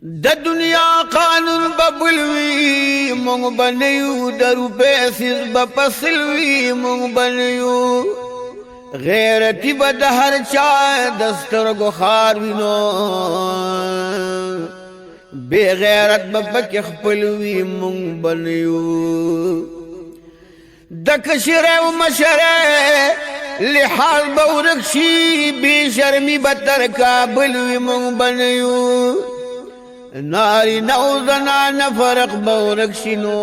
د دنیا قانون ببلوی مونږ بنیو درو پیسز بپسلوی مونږ بنیو غیرتی بد هر چا دسترګو خار وینو بے غیرت بپک خپلوی مونږ بنیو د کشره او مشره لحال بورکشی بے شرمی بتر کابلوی مونږ بنیو ناری نو زنان فرق بورکشنو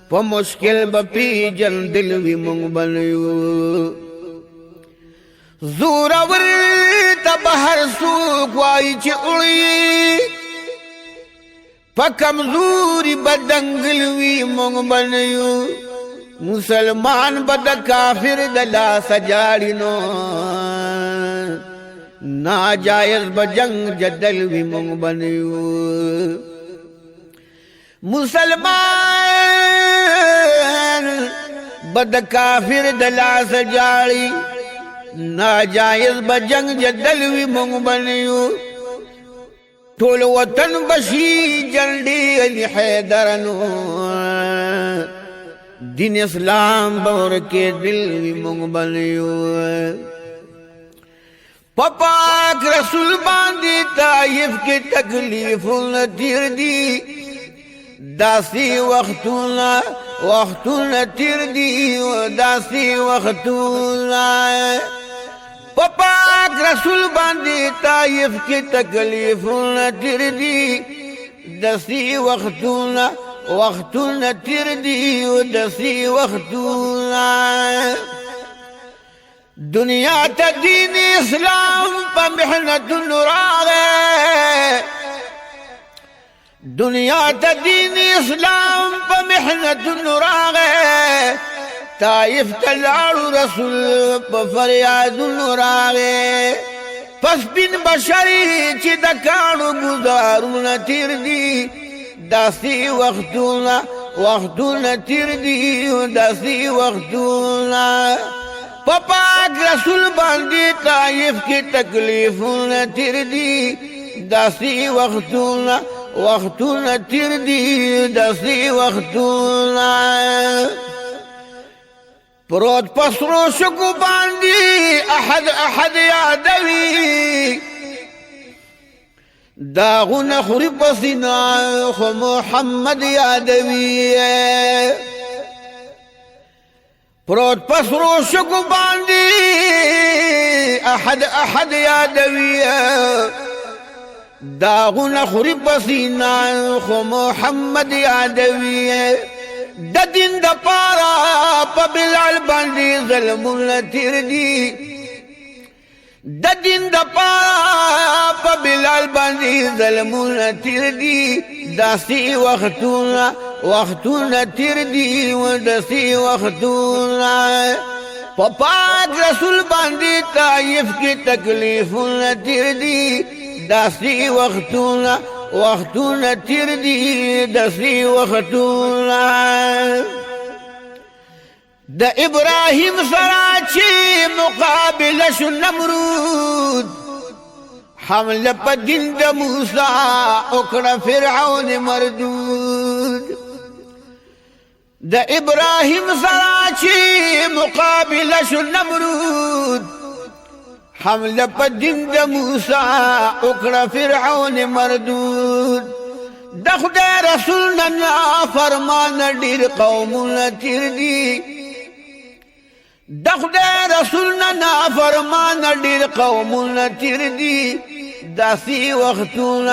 پا مشکل بپی جن دلوی مونږ بنیو زورور تب هر سوک وائی چی اڑی پا کمزوری بدنگلوی مونږ بنیو مسلمان بد کافر دلا سجاڑی نو ناجائز بجنگ جدل بھی مونږ بنیو مسلمان بد کافر دلا سجاڑی ناجائز بجنگ جدل بھی مونږ بنیو ټول وطن بشی جلدی علی حیدرنو دین اسلام بور کے دل بھی مونږ بنیو پاک رسول باندی طائف کی تکلیفون تیر دی داسی وقتون تیر دی داسی وقتون پاک رسول باندی طائف کی تکلیفون تیر دی داسی وقتون تیر دی داسی وقتون دنیا تا دین اسلام پا محنت راغے دنیا تا دین اسلام پا محنت راغے طائف تلارو رسول پا فریاد راغے پس بن بشری چی دکانو گزارون تیر دی داسی وقتون تیر دی داسی وقتون پاک رسول باندی طائف کی تکلیفون تیر دی داسی وقتون تیر دی داسی وقتون پروت پسرو شکو باندی احد یادوی داغون خوری پسینا خو محمد یادوی پروت پسرو شکو باندی احد یادوی داغون خوری پسینا خو محمد یادوی د دین د پارا پا بلال باندی ظلمون تیر دی د دین د پارا پا بلال باندی ظلمون تیر دی داسی وقتون تیر دی و داسی وقتون پاک رسول باندی طائف کی تکلیفون تیر دی داسی وقتون تیر دی داسی وقتون دا ابراہیم سراچی مقابلش نمرود حمل پا دین دا موسیٰ اکڑا فرعون مردود دا ابراہیم سراچی مقابلش نمرود حمل پا دین دا موسیٰ اکڑا فرعون مردود دا خدای رسولنا نا فرمان دیر قومنا تیر دی دا خدای رسولنا نا فرمان دیر قومنا تیر دی داسی وقتون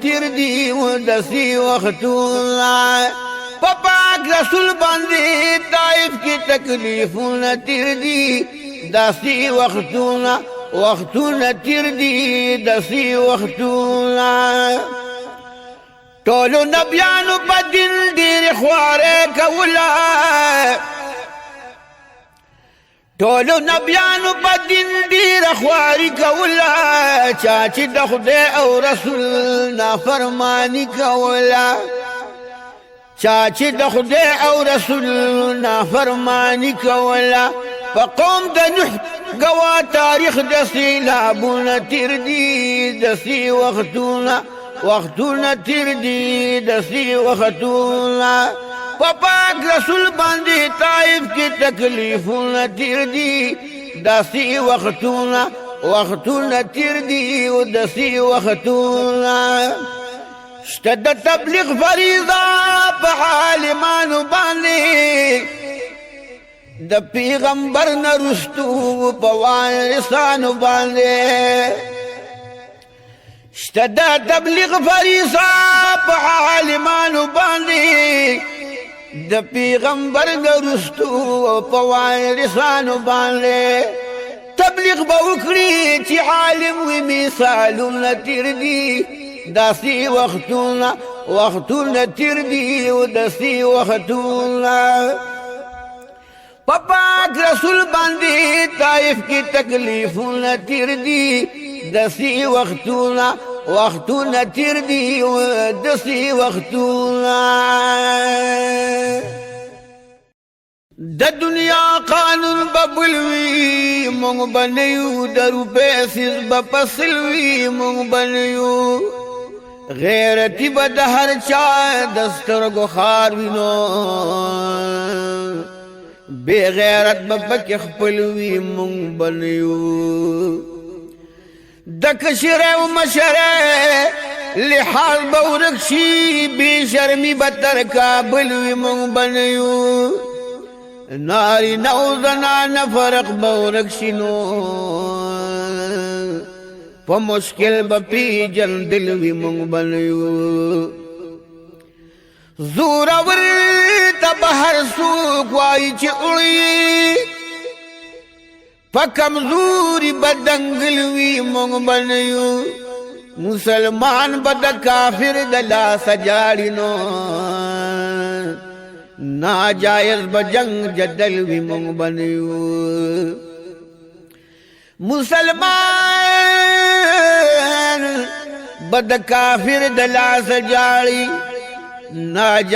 تیر دی و داسی وقتون پاک رسول باندی طائف کی تکلیفون تیر دی داسی وقتون تیر دی داسی وقتون ټولو نبیانو په دین ډېرې خوارې کوله ټولو نبیانو په دین ډېره خواري کوله چا چې د خدای او رسول نافرماني کوله چا چې د خدای او رسول نافرماني کوله په قوم د نوح گوا تاریخ دسی لابونا تیر دی دسی وقتونا تیر دی دسی وقتونا پاک رسول باندی طائف کی تکلیفونا تیر دی دسی وقتونا تیر دی دسی وقتونا اشتد تبلیغ فریضہ پا عالمانو باندی د پیغمبر نرستو پا وارثانو باندی اشتد تبلیغ فریضہ پا عالمانو باندی د پیغمبر نرستو پا وارثانو باندی تبلیغ با وکړي چې عالم وي مثالونه تیر دي داسې وختونه تیر دي او داسې وختونه په پاک رسول باندې طائف کې تکلیفونه تیر دي داسې وختونه تیر دي او داسې وختونه د دنیا قانون ببلوی مونږ بنیو د روپې سیز بپسلوی مونږ بنیو غیرتی به د هر چا د سترګو خار وینو بې غیرت به پکې خپل وي مونږ بنیو د کشرې او مشرې لحاظ به ورک شي بې شرمي به تر کابل وي مونږ بنیو ناری نو زنان فرق بورک شنو پا مشکل با پی جن دلوی مونگ بنیو زورور تا بہر سوک وائی چی اڑی پا کمزوری با دنگلوی مونگ بنیو مسلمان با دا کافر دلا سجاری نو ناجائز بجنگ جدل وی مونگ بنیو مسلمان بد کافر دلا سجاڑی ناجائز